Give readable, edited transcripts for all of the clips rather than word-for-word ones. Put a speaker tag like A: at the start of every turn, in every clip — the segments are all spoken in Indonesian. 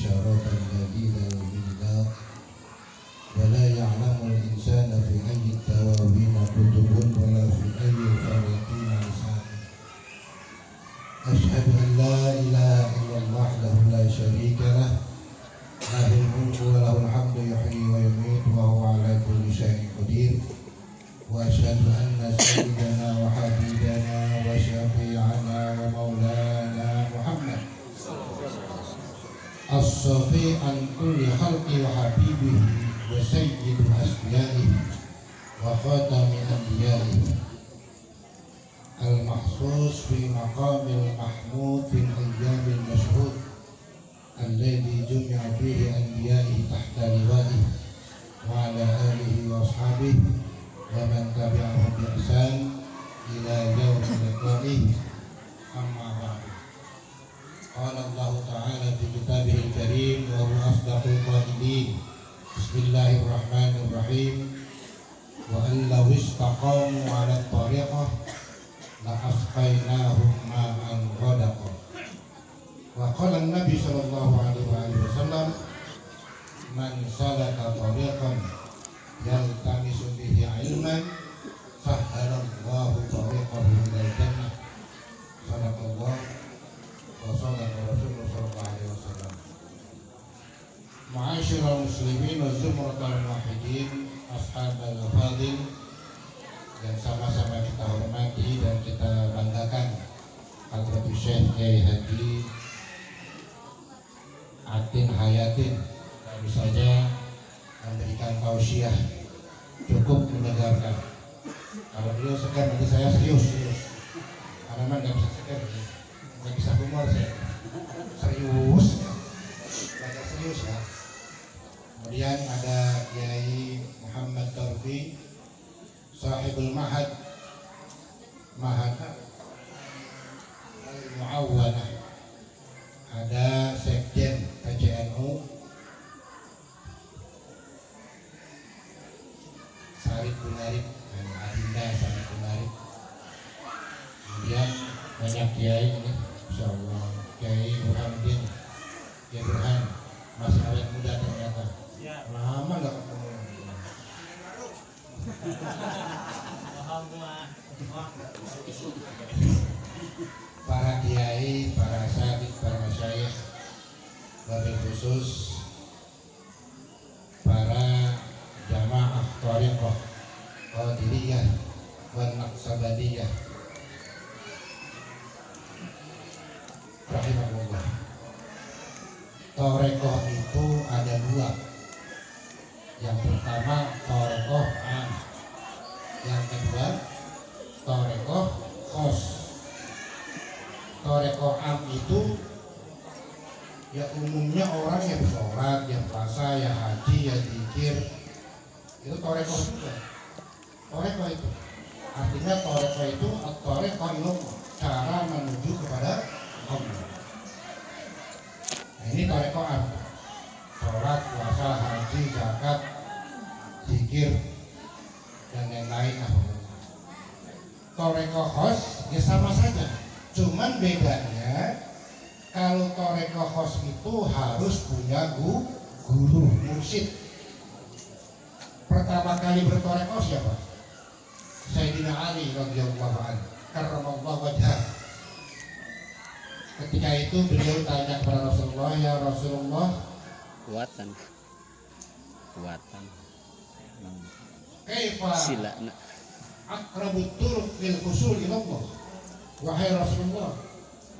A: إشارة جديدة وميلاد ولا يعلم الإنسان في أي التواوين كتب ولا في أي الفريقين لسان. أشهد أن لا إله إلا الله وحده لا شريك له له الملك وله الحمد يحيي ويميت وهو على كل شيء قدير. وأشهد أن سيدنا وحبيبنا وشفيعنا ومولانا محمد الصفي عن كل خلق وحبيبه وسيد أسبيائه وخاتم أنبيائه المحصوص في مقام المحمود في الأيام المشهود الذي جمع فيه أنبيائه تحت لوائه وعلى آله وأصحابه ومن تبعهم بإحسان إلى يوم لقائه. أما بعد، قال الله تعالى في كتابه الكريم وهو أصدق القائلين: بسم الله الرحمن الرحيم وأن لو استقاموا على الطريقة لأسقيناهم ماء غدقا. وقال النبي صلى الله عليه وسلم: من سلك طريقا يلتمس به علما سهل الله طريقه إلى الجنة. صدق الله وصدق Rasulullah sallallahu alaihi wasallam. Ma'asyiral muslimin wa zumratal muwahhidin, ashabal fadil yang sama-sama kita hormati dan kita banggakan, Hadratus Syekh Kiai Haji Atin Hayatin baru saja memberikan tausiah, cukup mendengarkan. Kalau beliau segar nanti saya serius karena memang nggak bisa segar, nggak bisa humor saya, serius belajar serius ya. Kemudian ada Kiai Muhammad Tarfi Sahibul Mahad Al-Mu'awwanah, ada Sekjen PCNU Sarif Gunarik, Adinda Sarif Gunarik. Kemudian banyak kiai ini, insyaallah. Kiai Burhanuddin, Kiai Burhan masih awet muda ternyata. Lama nggak ketemu. Para kiai, para sahabat, para masyayikh, wabil khusus para jamaah thariqah Qadiriyah wa Naqsabandiyah rahimahullah. Thariqah itu ada dua. Yang pertama thariqah am, yang kedua thariqah khos. Thariqah am itu ya umumnya orang yang sholat, yang puasa, yang haji, yang zikir, itu thariqah juga. Thariqah itu artinya thariqah itu thariqah ilmu, cara menuju kepada Allah. Nah, ini thariqah am, sholat, puasa, haji, zakat, zikir dan lain-lain. Thariqah khos ya sama saja, cuman bedanya kalau thariqah khos itu harus punya guru, mursyid. Pertama kali berthariqah siapa? Sayyidina Ali radhiyallahu anhu karramallahu wajhah. Ketika itu beliau tanya kepada Rasulullah, ya Rasulullah,
B: kuatan
A: kaifa
B: sila
A: aqrabut turuq lil husul ila Allah. Wahai Rasulullah,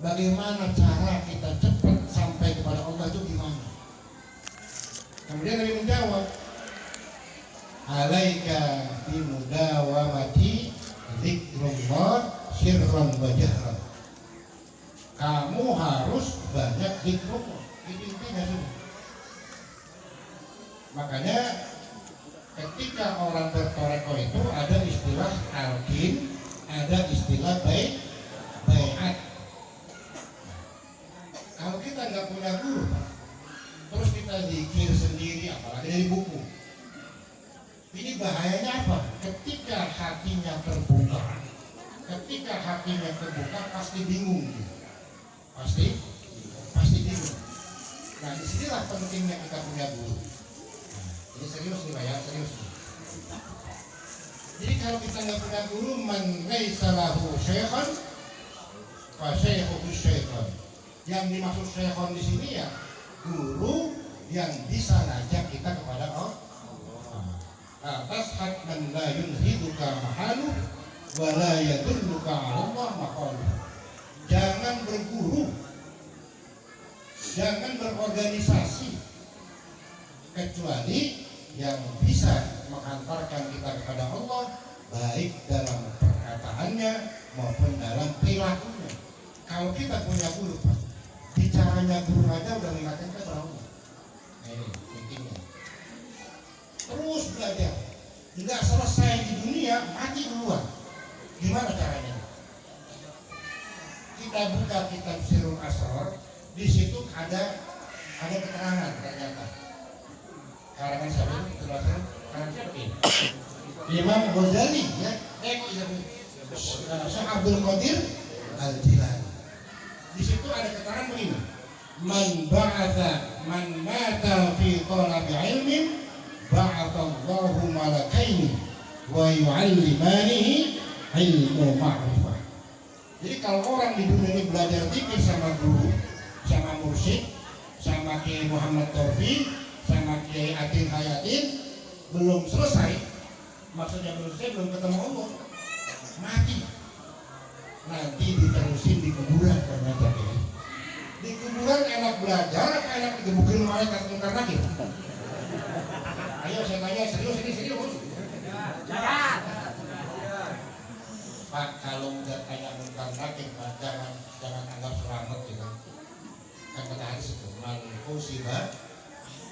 A: bagaimana cara kita cepat sampai kepada Allah itu gimana? Kemudian Nabi menjawab, alaika bimudawamati zikrullah sirran wa jahran. Kamu harus banyak zikrullah. Ini intinya semua. Makanya ketika orang berthariqah itu ada istilah talqin, ada istilah bai'at. Kalau kita nggak punya guru, terus kita zikir sendiri, apalagi dari buku, ini bahayanya apa? Ketika hatinya terbuka, pasti bingung, pasti bingung. Nah disinilah pentingnya kita punya guru. Nah, ini serius nih Pak ya, serius nih. Jadi kalau kita nggak punya guru, man laisa lahu syaikhan fa syaikhuhu syaitan. Yang dimaksud syaikhan di sini ya guru yang bisa ngajak kita kepada Allah. Atas hak man la yunhiduka mahalu wa la yadulluka 'ala Allah maqalu. Jangan berguru, jangan berorganisasi kecuali yang bisa menghantarkan kita kepada Allah, baik dalam perkataannya maupun dalam perilakunya. Kalau kita punya guru, bicaranya guru aja udah mengingatkan kepada Allah. Nah ini intinya. Terus belajar, nggak selesai di dunia, mati duluan. Gimana caranya? Kita buka kitab Sirrul Asrar, di situ ada keterangan ternyata. Karangan siapa itu? Karangan siapa ini? Imam Ghazali ya, Syekh Abdul Qadir Al-Jilani. Di situ ada keterangan begini: Man mata fi talabi ilmin ba'athallahu malakaini wa yu'allimanihi ilmu ma'rifah. Jadi kalau orang di dunia ini belajar zikir sama guru, sama mursyid, sama Kiai Muhammad Torfi, sama Kiai Atin Hayatin, belum selesai, maksudnya belum selesai, belum ketemu Allah, mati. Nanti diterusin di kuburan ternyata ya. Di kuburan enak belajar, enak digebukin malaikat mungkar nakir. Ayo saya tanya serius ini serius. Pak, kalau udah tanya mungkar nakir, Pak, jangan anggap selamat gitu. Kan kata hadis itu, man usiba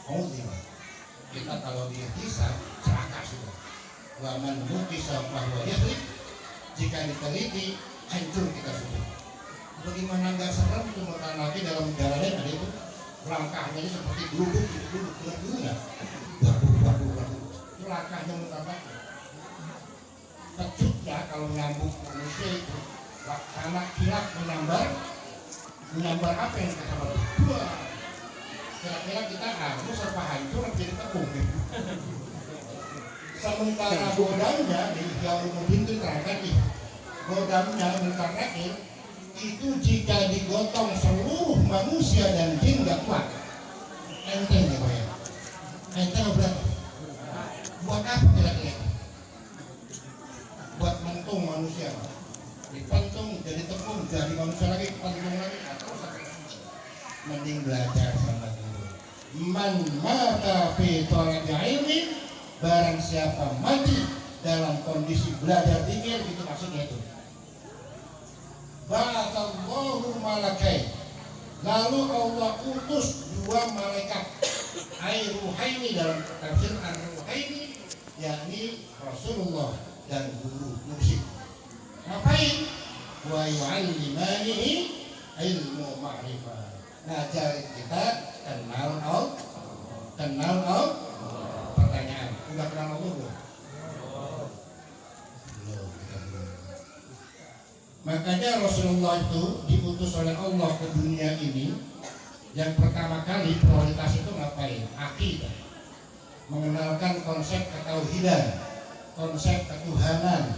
A: uzima. Kita kalau dihisab celaka sudah. Wa man nukisa bahwa yahlik, jika diteliti hancur kita sudah. Bagaimana nggak serem itu mungkar nakir dalam jalannya ada itu langkahnya ini seperti duduk nggak? Waduh. Itu langkahnya mungkar nakir. Kecutnya kalau nyambung manusia itu laksana kilat menyambar apa yang kita sama? Wah, kira-kira kita harus serba hancur jadi tepung. Sementara godamnya di jauh pintu terangkat nih, godamnya mungkar nakir itu jika digotong seluruh manusia dan jin nggak kuat. Enteng ya Pak ya? Enteng berat. Buat apa kira-kira? Buat mentung manusia, dipentung jadi tepung, jadi manusia lagi, pentung lagi. Mending belajar sama guru. Man mata fi talabi ilmin, barang siapa mati dalam kondisi belajar zikir, itu maksudnya itu. Ba'athallahu malakai, lalu Allah utus dua malaikat, ruhaini dalam tafsir ar-ruhaini, yakni Rasulullah dan guru mursyid. Ngapain? Wa yu'allimanihi ilmu ma'rifah. Ngajarin kita kenal Allah. Pertanyaan, udah kenal Allah belum? Belum. Makanya Rasulullah itu diutus oleh Allah ke dunia ini. Yang pertama kali prioritas itu ngapain? Akidah. Mengenalkan konsep ketauhidan, konsep ketuhanan,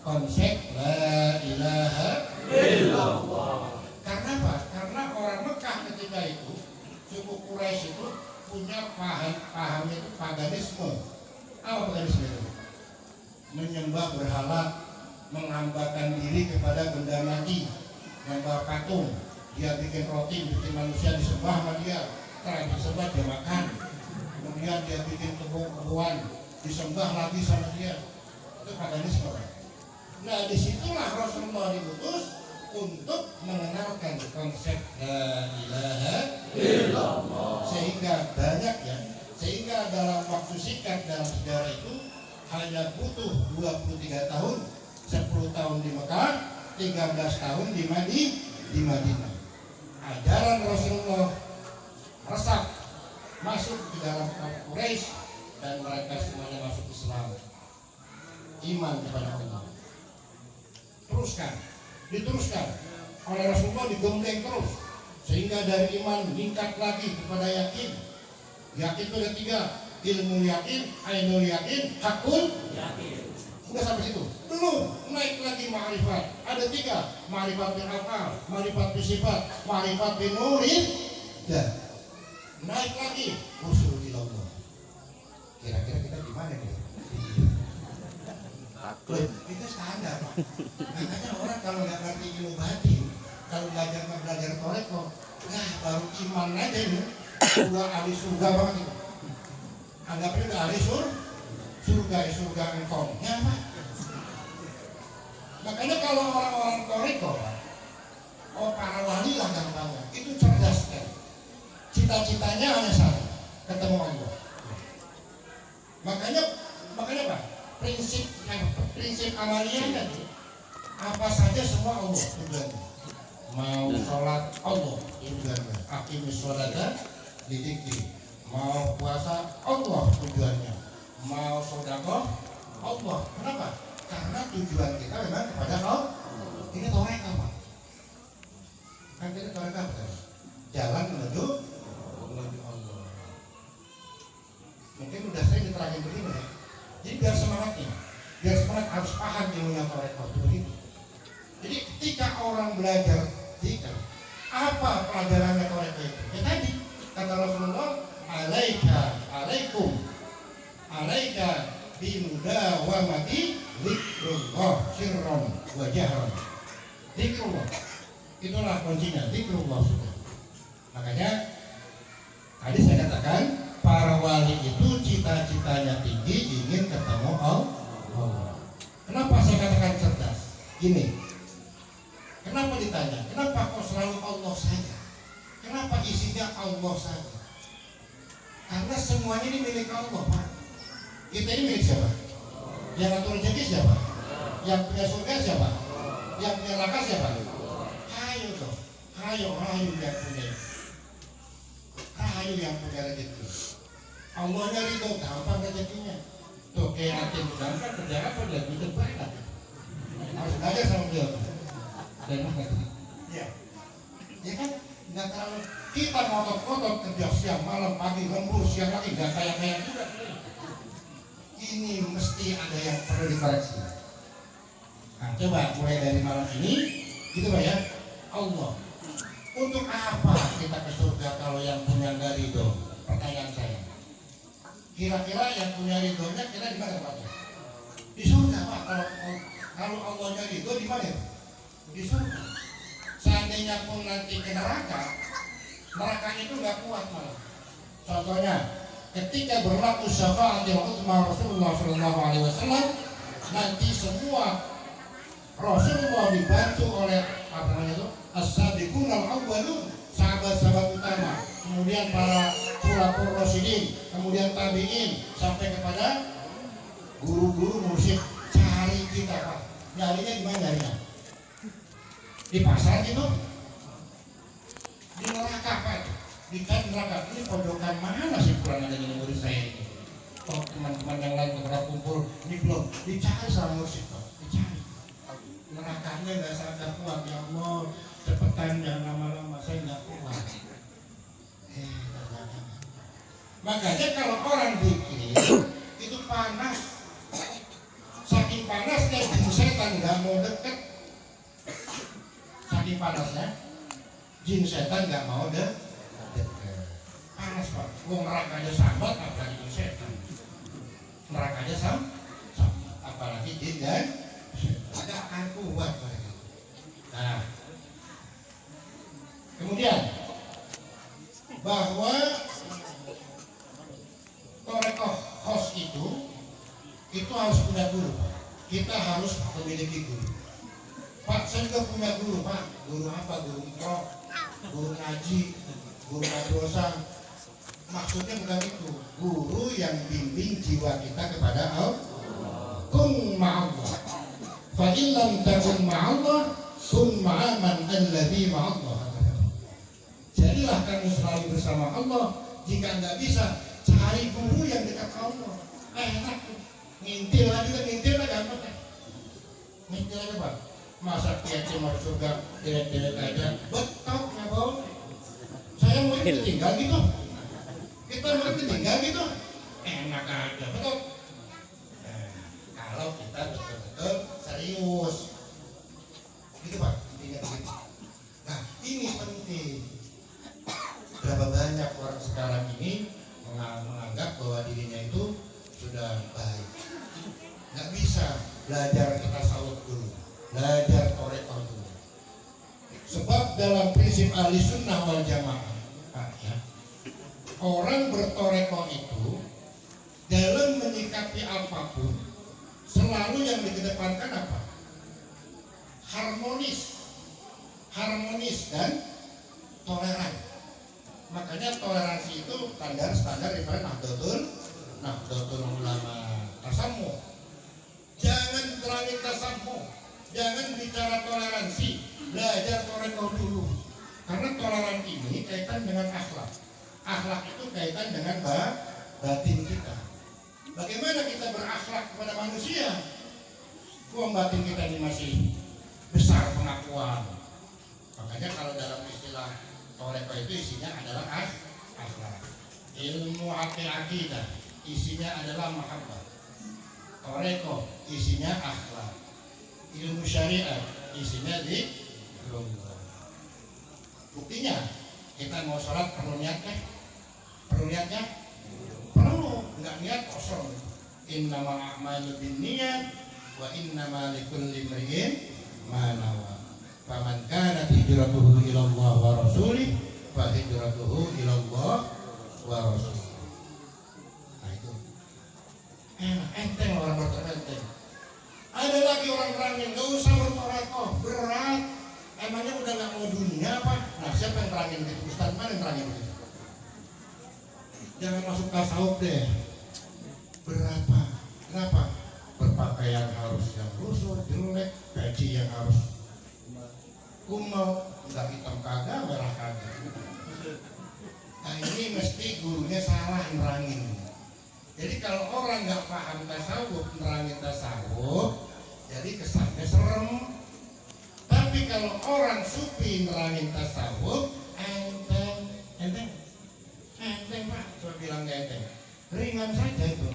A: konsep la ilaha illallah. Karena apa? Karena orang Mekah ketika itu, suku Quraisy itu punya paham itu paganisme. Apa paganisme itu? Menyembah berhala, menghambakan diri kepada benda mati, menyembah patung. Dia bikin roti, bikin manusia disembah sama dia, setelah disembah dia makan. Kemudian dia bikin kebun-kebunan, disembah lagi sama dia. Itu paganisme. Nah disitulah Rasulullah diutus untuk mengenalkan konsep la ilaha illallah. Sehingga dalam waktu singkat dalam sejarah itu hanya butuh 23 tahun, 10 tahun di Mekah, 13 tahun di Madinah. Ajaran Rasulullah resap masuk ke dalam kaum Quraisy dan mereka semuanya masuk Islam, iman kepada Allah. Diteruskan oleh Rasulullah, digembleng terus Sehingga dari iman meningkat lagi kepada yakin. Yakin itu ada 3, ilmu yakin, ainul yakin, hakul yakin. Udah sampai situ? Belum, naik lagi ma'rifat. Ada 3, ma'rifat bil akal, ma'rifat bil sifat, ma'rifat bil nurid. Dan naik lagi usul ilallah. Kira-kira kita gimana nih? Itu standar Pak. Makanya orang kalau nggak ngerti ilmu batin, kalau belajar toreko, nah baru iman aja ini udah ahli surga banget itu. Anggapnya udah ahli surga engkong. Ya Pak. Makanya kalau orang-orang toreko, para wali lah gampangnya, itu cerdas kan. Cita-citanya hanya satu, ketemu Allah. Makanya Pak, prinsip amaliyahnya apa saja semua Allah tujuannya. Mau sholat Allah tujuannya, aqimis sholata lidzikri. Mau puasa Allah tujuannya, mau sedekah Allah. Kenapa? Karena tujuan kita memang kepada Allah. Ini toreka Pak. Kan kita toreka apa? Jalan menuju Allah. Mungkin udah sering diterangin begini ya. Jadi biar semangat harus paham ilmunya toreka itu begitu. Jadi ketika orang belajar zikir, apa pelajarannya toreka itu? Ya tadi kata Rasulullah, alaika bimudawamati zikrullah sirron wa jahron. Zikrullah itulah kuncinya, zikrullah sudah. Makanya tadi saya katakan para wali itu cita-citanya tinggi, ingin ketemu Allah. Kenapa saya katakan cerdas? Gini, kenapa ditanya? Kenapa kok selalu Allah saja? Kenapa isinya Allah saja? Karena semuanya ini milik Allah Pak. Kita ini milik siapa? Yang atur rezeki siapa? Yang punya surga siapa? Yang punya neraka siapa? Hayo dong, hayo yang punya rezeki. Allahnya ridho, gampang rezekinya. Tuh kayak Atin gampang kerja apa dia hidup banget. Harus belajar sama beliau. Dan ya kan nggak terlalu kita ngotot-ngotot kerja siang malam pagi lembur siang lagi nggak kayak juga. Ini mesti ada yang perlu dikoreksi. Nah coba mulai dari malam ini gitu Pak ya. Allah, untuk apa kita ke surga kalau yang punya nggak ridho? Pertanyaan saya. Kira-kira yang punya ridhonya kira di mana Pak? Di surga Pak. Kalau Allahnya ridho di mana? Di surga. Seandainya pun nanti ke neraka itu nggak kuat malah. Contohnya, ketika berlaku syafaatul uzma Rasulullah SAW, nanti semua Rasulullah dibantu oleh apa namanya itu as-sabiqun al-awwalun, sahabat-sahabat utama, kemudian para khulafaur rasyidin, kemudian tabi'in sampai kepada guru-guru mursyid. Cari kita Pak. Nyarinya di mana nyarinya? Di pasar gitu? Di neraka Pak. Di neraka. Ini pojokan mana sih kurang ada ini murid saya ini? Kalau teman-teman yang lain kepada kumpul ini belum dicari sama mursyid Pak. Dicari. Nerakanya nggak sadar kuat ya Allah. Cepetan jangan lama-lama, saya nggak kuat. Makanya kalau orang zikir itu panas. Saking panasnya jin setan nggak mau deket. Saking panasnya jin setan nggak mau deket. Panas Pak. Wong nerakanya sambat apalagi jin setan. Nerakanya sambat apalagi jin dan setan. Nggak akan kuat mereka. Nah, kemudian bahwa torekoh khos itu harus punya guru. Kita harus memiliki guru. Pak, saya juga punya guru Pak. Guru apa? Guru mikro, guru ngaji, guru madrasah. Maksudnya bukan itu. Guru yang bimbing jiwa kita kepada Allah. Kun ma'allah. Fa illam takun ma'allah, kun ma'aman alladhi ma'allah. Jadilah kamu selalu bersama Allah. Jika nggak bisa, cari guru yang dekat Allah. Enak tuh. Ngintil lagi gampang kan? Ngintil aja Pak. Masa kiai masuk surga direct aja. Betok ya Bang. tinggal gitu. Kita mau tinggal gitu. Enak aja, betul. Kalau kita betul-betul serius. Gitu Pak, intinya begitu. Nah, ini penting. Berapa banyak orang sekarang ini menganggap bahwa dirinya itu sudah baik. Nggak bisa belajar tasawuf dulu, belajar tarekat dulu. Sebab dalam prinsip ahli sunnah wal jamaah, ya, orang bertarekat itu dalam menyikapi apapun selalu yang dikedepankan apa? Harmonis dan toleran. Makanya toleransi itu standar daripada Nahdlatul Ulama tasamuh. Jangan terangin tasamuh, jangan bicara toleransi, belajar toleransi dulu. Karena toleran ini kaitan dengan akhlak. Akhlak itu kaitan dengan batin kita. Bagaimana kita berakhlak kepada manusia? Batin kita ini masih besar pengakuan. Makanya kalau dalam istilah Toreko itu isinya adalah akhlak. Ilmu akidah isinya adalah mahabbah. Toreko isinya akhlak. Ilmu syariat isinya zikrullah. Buktinya kita mau sholat perlu niatnya? Perlu, nggak niat kosong. Innamal a'malu binniyat wa innamal likulli imri'in ma nawa. Faman kanat hijratuhu ila Allah wa rasulih fa hijratuhu ila Allah wa rasulih. Nah itu enteng orang bertorekoh. Ada lagi orang yang nggak usah bertorekoh, berat. Emangnya udah nggak mau dunia apa? Nah siapa yang terangin gitu? Ustaz mana yang terangin gitu? Jangan masuk tasawuf deh. Berapa? Kenapa? Berpakaian harus yang lusuh, jelek, gaji yang harus kumel, nggak hitam kagak, merah kagak. Nah ini mesti gurunya salah nerangin. Jadi kalau orang nggak paham tasawuf, nerangin tasawuf, jadi kesannya serem. Tapi kalau orang sufi nerangin tasawuf, enteng Pak, coba bilang nggak enteng, ringan saja itu.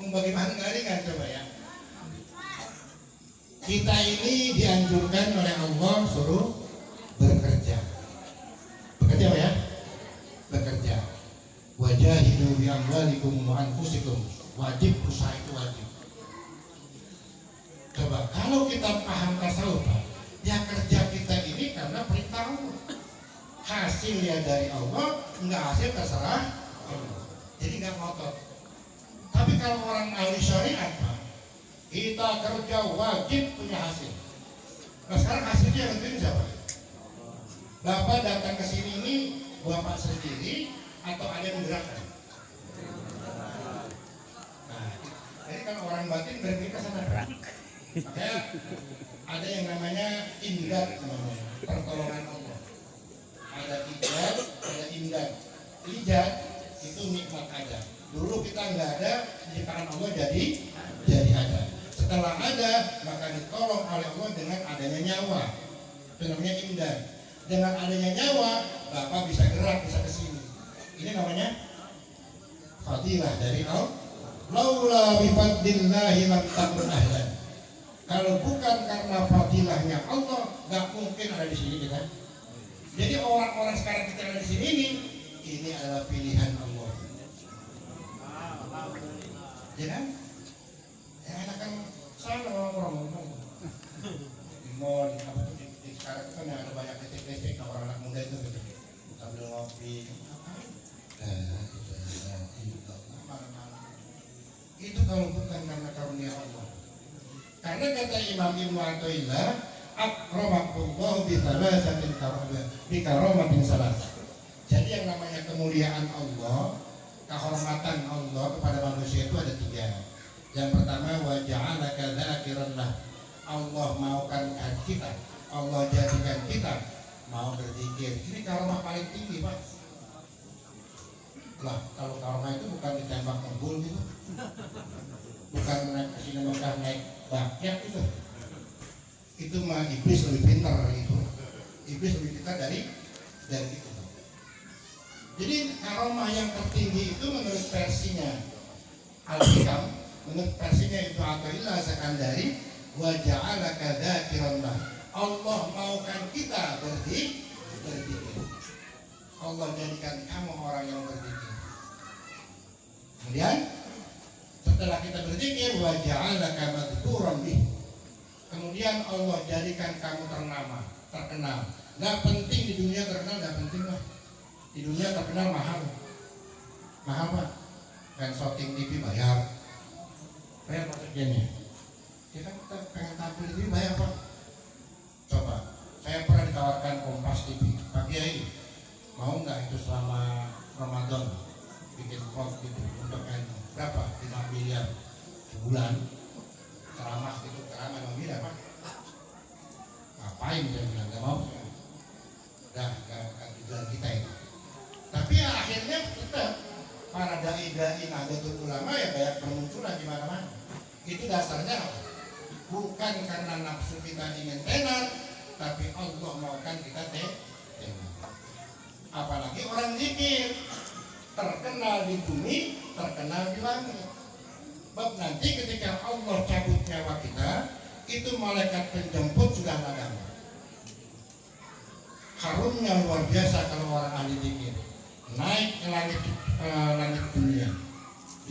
A: Bagaimana nggak ringan coba ya? Kita ini dianjurkan oleh Allah suruh bekerja ya, bekerja. Wajahidu bi amwalikum wa anfusikum. Wajib, usaha itu wajib. Coba kalau kita paham tasawuf, ya kerja kita ini karena perintah Allah. Hasilnya dari Allah, nggak hasil terserah Allah. Jadi nggak ngotot. Tapi kalau orang ahli syariat, kita kerja wajib punya hasil. Nah sekarang hasilnya yang penting siapa? Bapak datang ke sini ini Bapak sendiri atau ada yang menggerakkan? Nah, jadi kan orang batin berarti ke sana. Makanya ada yang namanya imdad, namanya pertolongan Allah. Ada ijad, ada imdad. Ijad itu nikmat ada. Dulu kita nggak ada, ciptaan Allah jadi ada. Setelah ada, maka ditolong oleh Allah dengan adanya nyawa. Itu namanya imdad. Dengan adanya nyawa, Bapak bisa gerak, bisa kesini. Ini namanya fadilah dari Allah. Laula bi fadlillahi lam takun ahlan. Kalau bukan karena fadilahnya Allah, nggak mungkin ada di sini kita. Jadi orang-orang sekarang kita ada di sini ini adalah pilihan Allah. Ya kan? Ya enakan sana orang ngomong. Di mall, di sekarang kan ada banyak titik-titik orang anak muda itu gitu. Sambil ngopi. Itu kalau bukan karena karunia Allah. Karena kata Imam Ibnu Athaillah, akramakumullah bi thalathatin karomatin salat. Jadi yang namanya kemuliaan Allah, kehormatan Allah kepada manusia itu ada 3. Yang pertama, wa ja'alaka dzakiranlah. Allah maukan kita, Allah jadikan kita mau berzikir. Ini karomah paling tinggi, Pak. Lah, kalau karomah itu bukan ditembak ngebul gitu. Bukan naik kesini Mekah naik bakyak itu. Itu mah iblis lebih pintar itu. Iblis lebih pintar dari itu. Jadi karomah yang tertinggi itu menurut versinya Al-Hikam, menurut versinya Ibnu Athaillah Sakandari, wa ja'alaka dzakiranlah. Allah maukan kita berzikir. Allah jadikan kamu orang yang berzikir. Kemudian setelah kita berzikir, wa ja'alaka madhkuran bih. Kemudian Allah jadikan kamu terkenal. Nggak penting di dunia terkenal, nggak penting lah. Di dunia terkenal mahal Pak. Pengen shooting TV bayar masuk gennya. Kita pengen tampil di TV bayar Pak. Coba, saya pernah ditawarkan Kompas TV, Pak Kiai, mau nggak itu selama Ramadan bikin vlog gitu untuk berapa? 5 miliar sebulan. Ceramah itu ceramah 5 miliar Pak. Ngapain saya bilang, nggak mau saya. Gak tujuan kita itu. Tapi ya akhirnya tetap para dai-dai Nahdlatul Ulama ya banyak bermunculan di mana-mana. Itu dasarnya bukan karena nafsu kita ingin tenar, tapi Allah maukan kita tenar. Apalagi orang zikir terkenal di bumi, terkenal di langit. Sebab nanti ketika Allah cabut nyawa kita, itu malaikat penjemput sudah ladang. Harumnya luar biasa kalau orang ahli zikir. Naik ke langit dunia.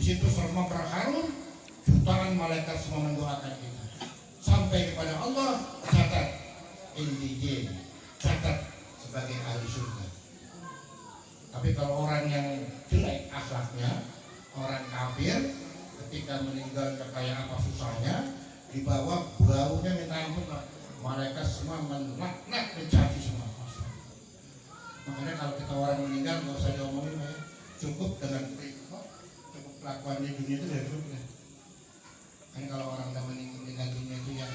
A: Di situ semua berharum, jutaan malaikat semua mendoakan kita. Sampai kepada Allah, catat indigin, catat sebagai ahli surga. Tapi kalau orang yang jelek akhlaknya, orang kafir, ketika meninggal kayak apa susahnya, dibawa baunya minta ampun, malaikat semua melaknat, mencaci semua. Makanya kalau kita orang meninggal nggak usah diomongin ya. Cukup dengan cukup kelakuan di dunia itu sudah cukup ya. Kan kalau orang udah meninggal dunia itu ya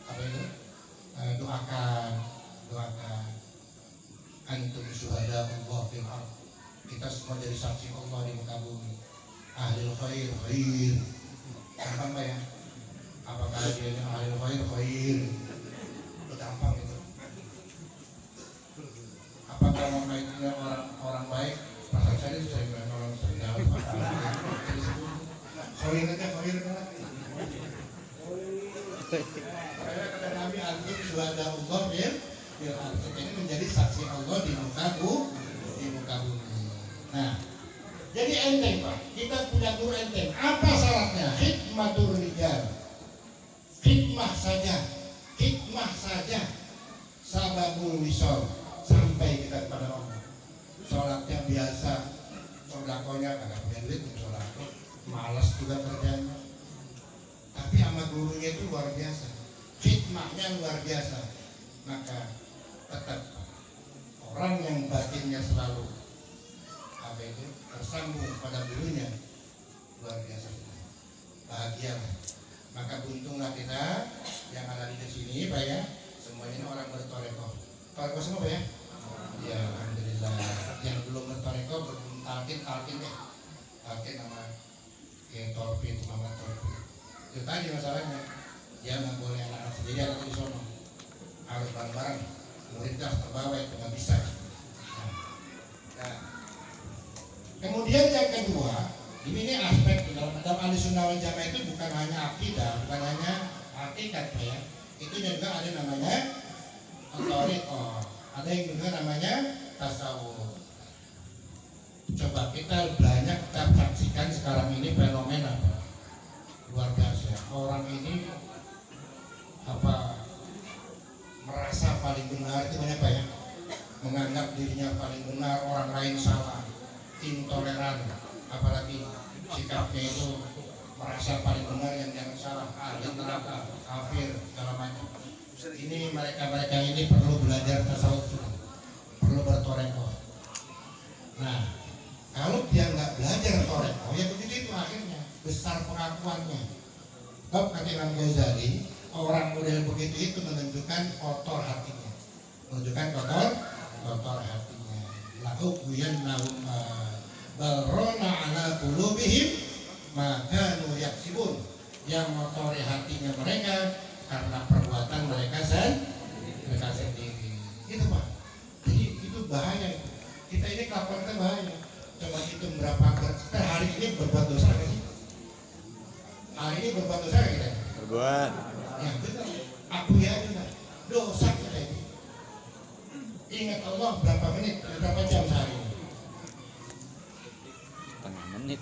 A: apa itu? Doakan antum syuhada Allah fil ardh. Kita semua jadi saksi Allah di muka bumi. Ahlul khair. Gampang Pak ya? Apakah dia ahlul khair? Gampang itu. Apakah mengkaitnya orang baik? Pasal saya itu saya bilang orang senjata. Khair aja. Karena kata Nabi antum syuhada Allah fil ardh. Ini menjadi saksi Allah di muka bumi. Nah, jadi enteng Pak. Kita punya guru enteng. Apa syaratnya? Khidmatur rijal. Khidmah saja. Sababul wisol. Sampai kita kepada Allah. Sholatnya biasa, sodakonya kagak punya duit, sodako, malas juga kerjanya. Tapi sama gurunya itu luar biasa, khidmahnya luar biasa. Maka tetap orang yang batinnya selalu tersambung pada gurunya luar biasa, bahagia. Maka beruntunglah kita yang ada di sini Pak ya. Semuanya orang bertoreko semua Pak ya. Ya alhamdulillah. Yang belum bertoreko belum talqin deh. Talqin sama yang torpid, mama torpid. Itu tadi masalahnya. Dia nggak boleh anak-anak sendiri atau di sono. Harus bareng-bareng. Muridnya terbawa itu nggak bisa. Nah. Kemudian yang kedua, ini aspek dalam ahli sunnah wal jamaah itu bukan hanya akidah, bukan hanya hakikat Pak ya. Itu juga ada namanya thariqah. Ada yang juga namanya tasawuf. Coba kita banyak kita saksikan sekarang ini fenomena luar biasa. Orang ini merasa paling benar itu banyak Pak ya. Menganggap dirinya paling benar, orang lain salah, intoleran, apalagi sikapnya itu merasa paling benar yang jangan salah, ahli neraka, kafir, segala macam. Ini mereka ini perlu belajar tasawuf, perlu bertoreko. Nah, kalau dia nggak belajar toreko, ya begitu akhirnya besar pengakuannya. Sebab kata Imam Ghazali, orang model begitu itu menunjukkan kotor hatinya, kotor hatinya. La'uqyan lahum balrona ala qulubihim maka yaksibun, yang mengotori hatinya mereka karena perbuatan mereka sendiri. Gitu Pak. Jadi itu bahaya. Kita ini Ini kelakuan kita bahaya. Coba hitung berapa kita hari ini berbuat dosa nggak sih? Hari ini berbuat dosa nggak kita?
B: Berbuat.
A: Ya benar. Aku ya juga dosa kita ini. Ingat Allah berapa menit, berapa jam sehari ini?
B: Setengah menit.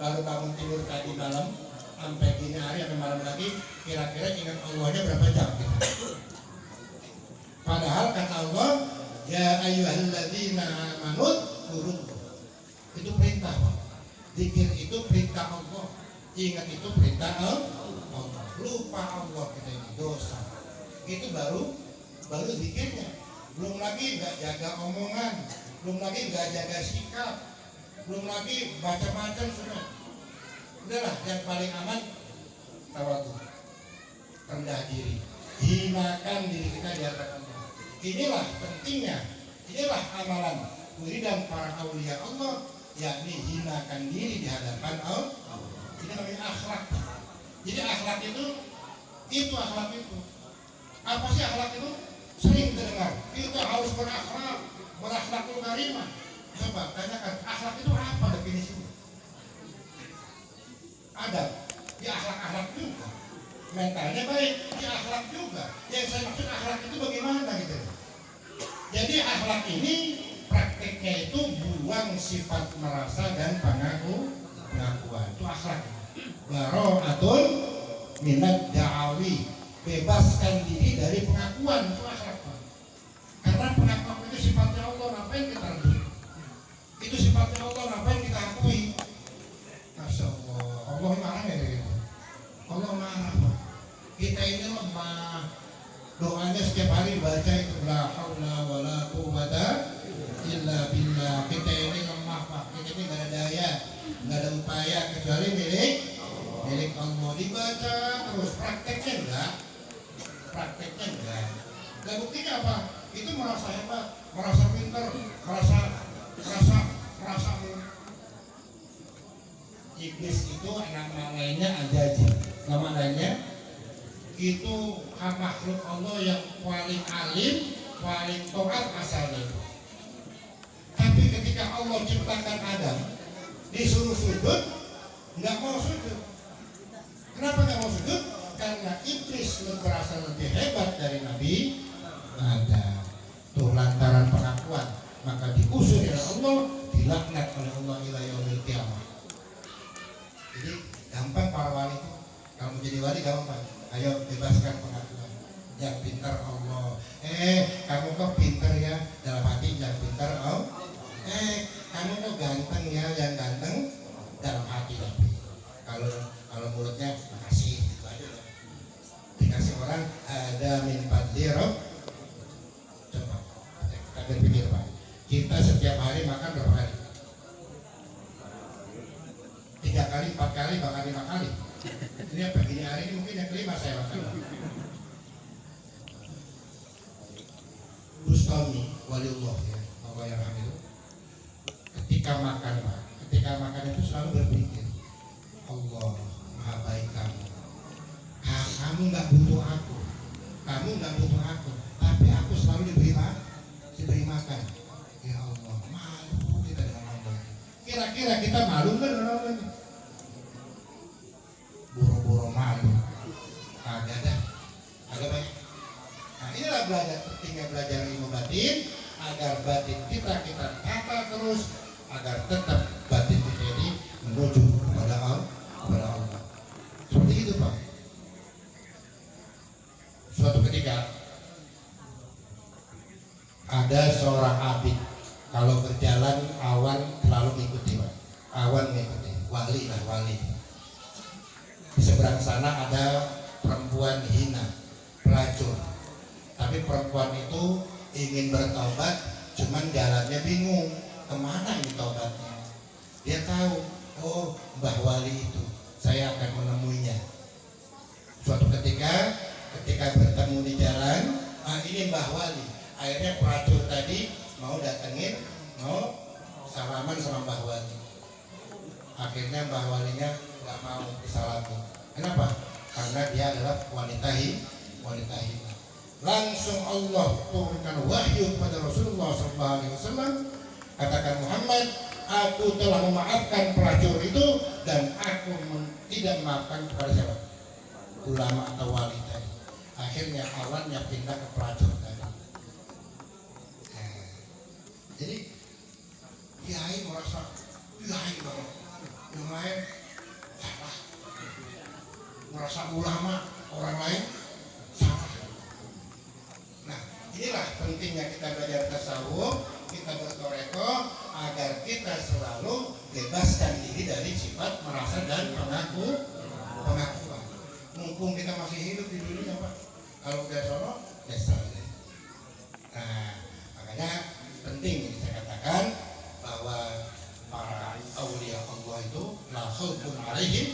A: Baru bangun tidur tadi malam sampai dini hari sampai malam lagi, kira-kira ingat Allahnya berapa jam kita? Padahal kata Allah, ya ayyuhalladzina amanu dzkurun. Itu perintah. Zikir itu perintah Allah. Ingat itu perintah Allah. Lupa Allah kita ini dosa. Itu baru zikirnya. Belum lagi nggak jaga omongan, belum lagi nggak jaga sikap, belum lagi macam-macam sudah. Udahlah, yang paling aman tawadhu, rendah diri, hinakan diri kita di hadapan Allah. Inilah pentingnya, inilah amalan wiridan para aulia Allah, yakni hinakan diri di hadapan Allah. Ini namanya akhlak. Jadi akhlak itu akhlak itu. Apa sih akhlak itu? Sering terdengar. Kita harus berakhlakul karimah. Coba tanyakan, akhlak itu apa definisinya? Ada, ya akhlak juga. Mentalnya baik, ya akhlak juga. Yang saya maksud akhlak itu bagaimana gitu? Jadi akhlak ini prakteknya itu buang sifat merasa dan pengakuan. Itu akhlak. Baro'atun minad da'awi, bebaskan diri dari pengakuan. Itu akhlak. Karena pengakuan itu sifatnya Allah, ngapain kita rebut? Itu sifatnya Allah, ngapain kita akui? Masya Allah, Allah marah ya gitu. Allah marah. Kita ini lemah. Doanya setiap hari baca itu la haula wala quwwata illa billah. Kita ini lemah Pak. Kita ini nggak ada daya, nggak ada upaya kecuali milik Allah. Dibaca terus, prakteknya enggak. Dan buktinya apa? Itu merasa hebat, merasa pintar, merasa iblis itu nama lainnya Ajajil. Nama lainnya itu makhluk Allah yang paling alim, paling taat asalnya. Tapi ketika Allah ciptakan Adam, disuruh sujud, nggak mau sujud. Kenapa nggak mau sujud? Karena iblis berasal lebih hebat dari Nabi Adam. Tuh lantaran pengakuan, maka diusir oleh Allah, dilaknat oleh Allah ila yaumil qiyamah. Jadi gampang para wali itu. Kalau menjadi wali gampang. Ayo bebaskan pengakuan. Yang pintar Allah. Kamu kok pintar ya? Dalam hati yang pintar Allah. Kamu kok ganteng ya? Yang ganteng dalam hati tapi. Kalau mulutnya makasih gitu aja loh. Dikasih orang ada min fadli Rabb. Coba kita berpikir Pak. Kita setiap hari makan berapa kali? 3 kali, 4 kali, bahkan 5 kali. Ini apa? Gini hari ini mungkin yang kelima saya makan. Bustami waliullah ya, Allah yang hamil. Ketika makan Pak, ketika makan itu selalu berpikir, Allah maha baik kamu. Kamu nggak butuh aku, tapi aku selalu diberi makan. Ya Allah, malu kita dengan Allah. Kira-kira kita malu nggak dengan Allah ini? Boro-boro malu, agak banyak. Nah inilah pentingnya belajar ilmu batin agar batin kita tata terus agar tetap batin kita ini menuju kepada Allah. Seperti itu Pak. Suatu ketika ada seorang abid, kalau berjalan awan selalu mengikuti Pak. Awan mengikuti, wali. Di seberang sana ada perempuan hina, pelacur. Tapi perempuan itu ingin bertobat, cuman jalannya bingung. Kemana ini tobatnya? Dia tahu, oh Mbah Wali itu, saya akan menemuinya. Suatu ketika bertemu di jalan, ini Mbah Wali. Akhirnya pelacur tadi mau datengin, mau salaman sama Mbah Wali. Akhirnya Mbah Walinya nggak mau disalami. Kenapa? Karena dia adalah wanita hina. langsung Allah turunkan wahyu kepada Rasulullah SAW. Katakan Muhammad, aku telah memaafkan pelacur itu dan aku tidak memaafkan kepada siapa? Ulama atau wali tadi. Akhirnya awannya pindah ke pelacur tadi. Jadi kiai merasa kiai banget, yang lain salah, merasa ulama orang lain salah. Nah, inilah pentingnya kita belajar tasawuf, kita bertoreko agar kita selalu bebaskan diri dari sifat merasa dan pengakuan. Mumpung kita masih hidup di dunia, Pak. Kalau udah sono, ya. Nah, makanya penting saya katakan bahwa para aulia Allah itu la khaufun 'alaihim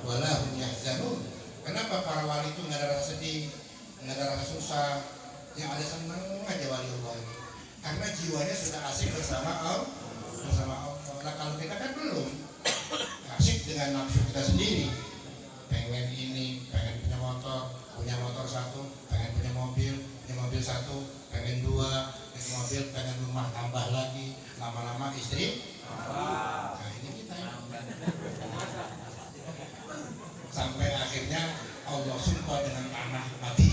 A: wa la hum yahzanun. Kenapa para wali itu nggak ada rasa sedih, nggak ada rasa susah, yang ada senang aja wali Allah itu? Karena jiwanya sudah asik bersama Allah. Nah, kalau kita kan belum asik dengan nafsu kita sendiri, pengen ini, pengen punya motor satu, pengen punya mobil satu, pengen dua, pengen mobil, pengen rumah tambah lagi, lama-lama istri. Nah, ini kita ya. Sampai akhirnya Allah sumpah dengan tanah mati.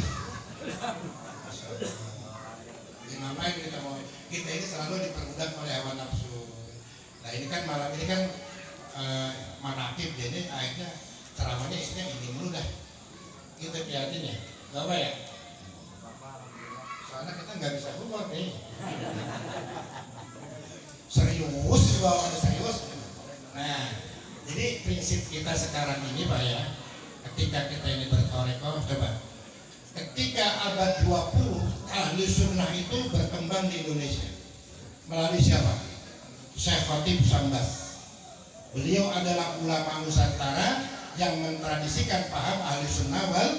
A: Ngapain kita ini selalu diperbudak oleh hawa nafsu. Nah, ini kan malam ini kan manakib, jadi akhirnya ceramahnya isinya ini dulu dah. Kita lihatin ya, gak apa ya? Soalnya kita nggak bisa keluar nih. Serius, kalau ada serius. Nah, jadi prinsip kita sekarang ini Pak ya, ketika kita ini bertoreko, coba. Ketika abad 20 ahli sunnah itu berkembang di Indonesia melalui siapa? Syekh Khatib Sambas. Beliau adalah ulama Nusantara yang mentradisikan paham ahli sunnah wal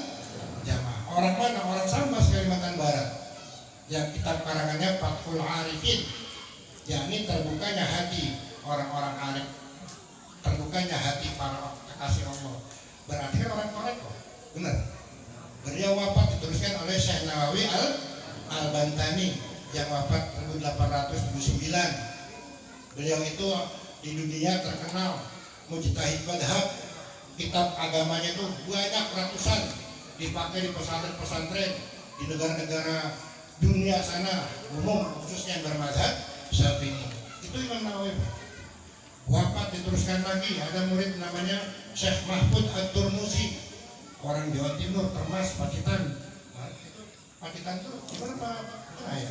A: jamaah. Orang mana? Orang Sambas, Kalimantan Barat. Yang kitab karangannya Fathul Arifin, yakni terbukanya hati orang-orang arif, terbukanya hati para kekasih Allah. Berarti kan orang toreko, benar. Beliau wafat diteruskan oleh Syekh Nawawi Al-Bantani yang wafat 1879. Beliau itu di dunia terkenal mujtahid madhab. Kitab agamanya itu banyak ratusan, dipakai di pesantren-pesantren di negara-negara dunia sana, umum khususnya yang bermadzhab Syafi'i. Itu Imam Nawawi. Wafat diteruskan lagi, ada murid namanya Syekh Mahfud At-Turmuzi, orang Jawa Timur, Termas, Pacitan. Nah, itu Pacitan itu gimana Pak? Nah, ya.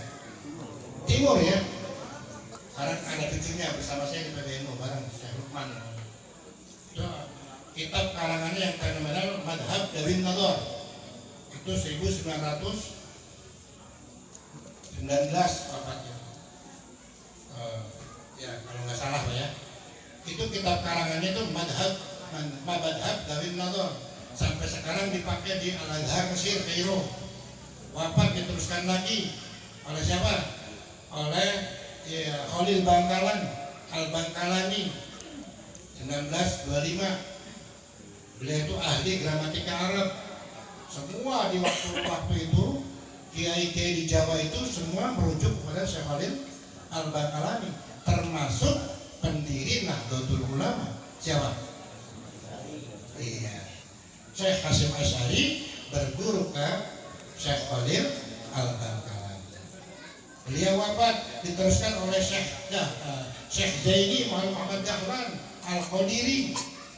A: Timur ya. Sekarang ada cucunya bersama saya di PBNU bareng Syekh Lukman. Kitab karangannya yang fenomenal Madhab Dawin Nador itu 1919 wafatnya. Ya kalau nggak salah Pak ya. Itu kitab karangannya itu Madhab Dawin Nador. Sampai sekarang dipakai di Al-Azhar Mesir, Kairo. Wafat diteruskan lagi oleh siapa? Oleh Khalil Bangkalan, Al-Bangkalani 1925. Beliau itu ahli gramatika Arab. Semua di waktu itu kiai-kiai di Jawa itu semua merujuk kepada Syekh Khalil Al-Bangkalani, termasuk pendiri Nahdlatul Ulama. Siapa? Iya. Syekh Hasyim Asy'ari berguru ke Syekh Khalil Al-Bangkalani. Beliau wafat diteruskan oleh Syekh Zaini Muhammad Dahlan Al-Qadiri.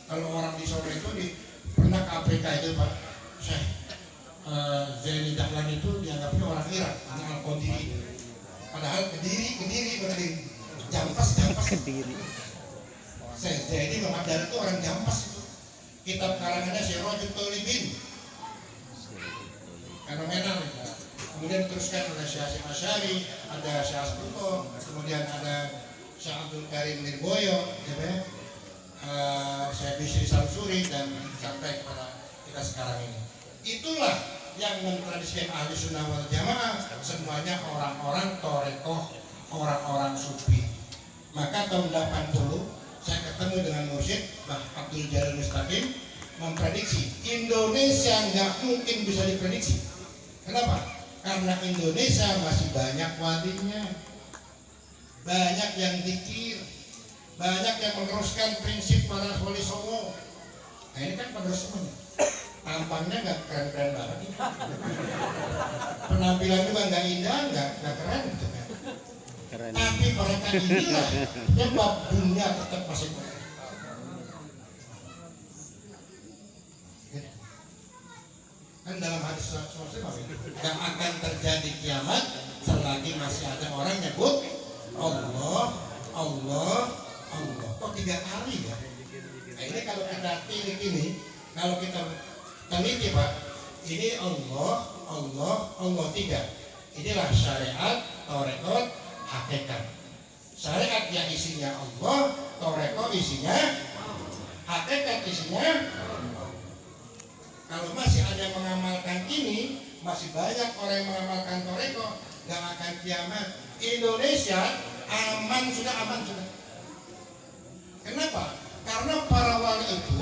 A: Kalau orang di Solo itu pernah ke Afrika itu Pak, Syekh Zaini Dahlan itu dianggapnya orang Irak, orang Al-Qadiri. Padahal Kediri berarti Jampas Kediri. Syekh Zaini Muhammad Dahlan itu orang Jampas itu. Kitab karangannya Sirajul Talibin, fenomenal itu. Kemudian diteruskan oleh Syekh Hasyim Asy'ari, ada Syekh Asbuto, kemudian ada Syekh Abdul Karim Nirboyo, Syekh Bisri Samsuri, dan sampai kepada kita sekarang ini. Itulah yang mentradisikan ahli sunnah wal jamaah, semuanya orang-orang torekoh, orang-orang sufi. Maka tahun 80 saya ketemu dengan Mursyid Mbah Abdul Jalil Mustaqim memprediksi Indonesia nggak mungkin bisa diprediksi. Kenapa? Karena Indonesia masih banyak walinya, banyak yang zikir, banyak yang meneruskan prinsip para wali songo. Nah ini kan penerus semuanya. Tampangnya nggak keren-keren banget, penampilan juga nggak indah, nggak keren gitu kan. Tapi mereka inilah sebab dunia tetap masih keren. Kan dalam hadis Rasulullah nggak akan terjadi kiamat selagi masih ada orang nyebut Allah, Allah, Allah. Kok 3 kali ya? Nah ini kalau kita pilih ini, kalau kita teliti Pak, ini Allah, Allah, Allah 3. Inilah syariat, tarekat, hakikat. Syariat yang isinya Allah, tarekat isinya, hakikat isinya. Kalau masih ada yang mengamalkan ini, masih banyak orang yang mengamalkan tarekat, gak akan kiamat. Indonesia aman sudah. Kenapa? Karena para wali itu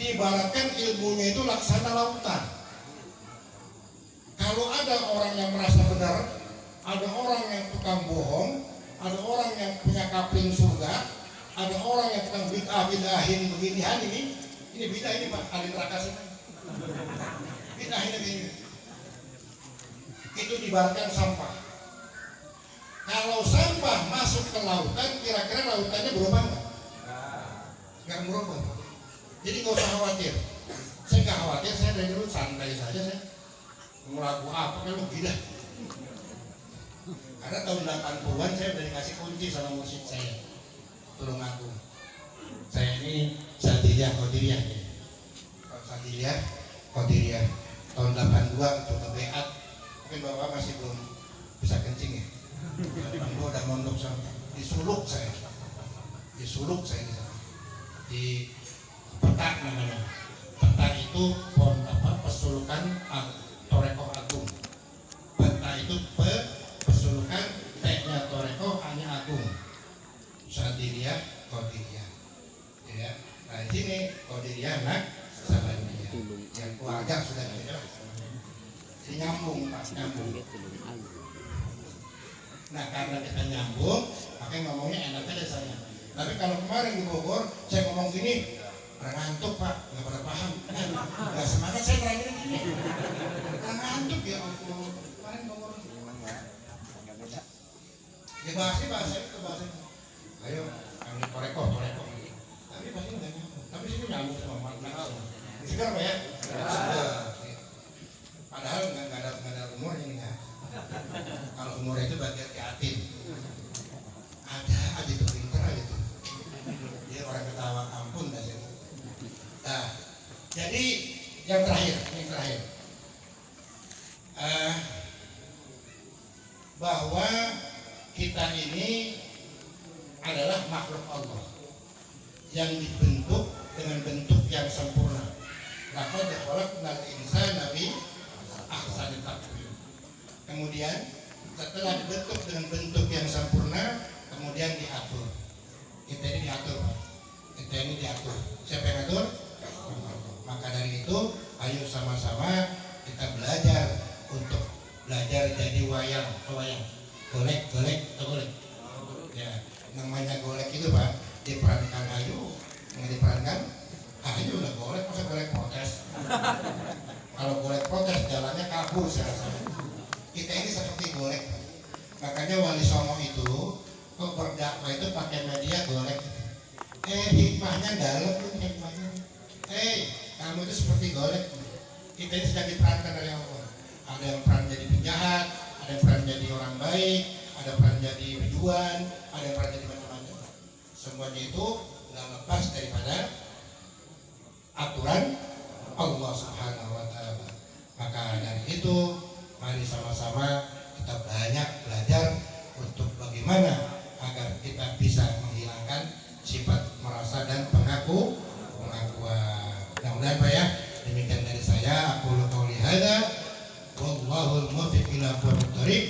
A: diibaratkan ilmunya itu laksana lautan. Kalau ada orang yang merasa benar, ada orang yang tukang bohong, ada orang yang punya kapling surga, ada orang yang tukang bid'ahin beginian ini bid'ah ini Pak, ahli neraka semua. Bid'ah ini begini. Itu diibaratkan sampah. Kalau sampah masuk ke lautan, kira-kira lautannya berubah nggak? Nggak berubah. Jadi nggak usah khawatir. Saya nggak khawatir, saya dari dulu santai saja saya. Mau lagu apa kalau gila. Karena tahun 80-an saya udah dikasih kunci sama musik saya. Tolong aku. Saya ini Sadiliyah Qadiriyah. Kalau Sadiliyah Qadiriyah tahun 82 untuk beat. Mungkin Bapak masih belum bisa kencing ya. 82 udah mondok sama. Disuluk saya di sana. Di Petak namanya. Petak itu pesulukan Toreko Agung. Petak itu pesulukan teknya Toreko hanya Agung. Sadiliyah Qadiriyah. Ya. Nah di sini Qadiriyah Naksabaniyah. Yang keluarga sudah jelas. Jadi nyambung Pak, nyambung. Nah karena kita nyambung, makanya ngomongnya enak aja saya. Tapi kalau kemarin di Bogor, saya ngomong gini, ngantuk Pak, nggak pada paham. Nggak semangat saya terangin gini. Ngantuk ya Allah. Kemarin Bogor. Ya bahasa itu. Ayo, kami toreko. Tapi pasti nggak nyambung. Tapi sini nyambung sama makna. Segar Pak ya? Padahal nggak ada umurnya nih kan. Kalau umurnya itu bagian hati. Ada aja tuh pinter aja tuh. Dia orang ketawa ampun dah jadi. Nah, jadi yang terakhir. Bahwa kita ini adalah makhluk Allah yang dibentuk dengan bentuk yang sempurna. Laqad khalaqnal insana fi ahsani taqwim. Kemudian setelah dibentuk dengan bentuk yang sempurna, kemudian diatur. Kita ini diatur. Siapa yang atur? Maka dari itu, ayo sama-sama kita belajar untuk belajar jadi wayang. Golek. Ya, namanya golek itu Pak, diperankan ayu, nggak diperankan ayu udah golek, masa golek protes? Kalau golek protes jalannya kabur saya rasa. Kita ini seperti golek. Makanya Wali Songo itu kok berdakwah itu pakai media golek. Hikmahnya dalam hikmahnya. Kamu itu seperti golek. Kita ini sedang diperankan oleh Allah. Ada yang peran jadi penjahat, ada yang peran jadi orang baik, ada peran jadi pejuang, ada yang peran jadi macam-macam. Semuanya itu nggak lepas daripada aturan Allah Subhanahu Wa Taala. Maka dari itu, mari sama-sama kita banyak belajar untuk bagaimana agar kita bisa menghilangkan sifat merasa dan pengakuan. Mudah-mudahan Pak ya, demikian dari saya. Aku qauli hadza wallahul muwaffiq ila aqwamit thoriq.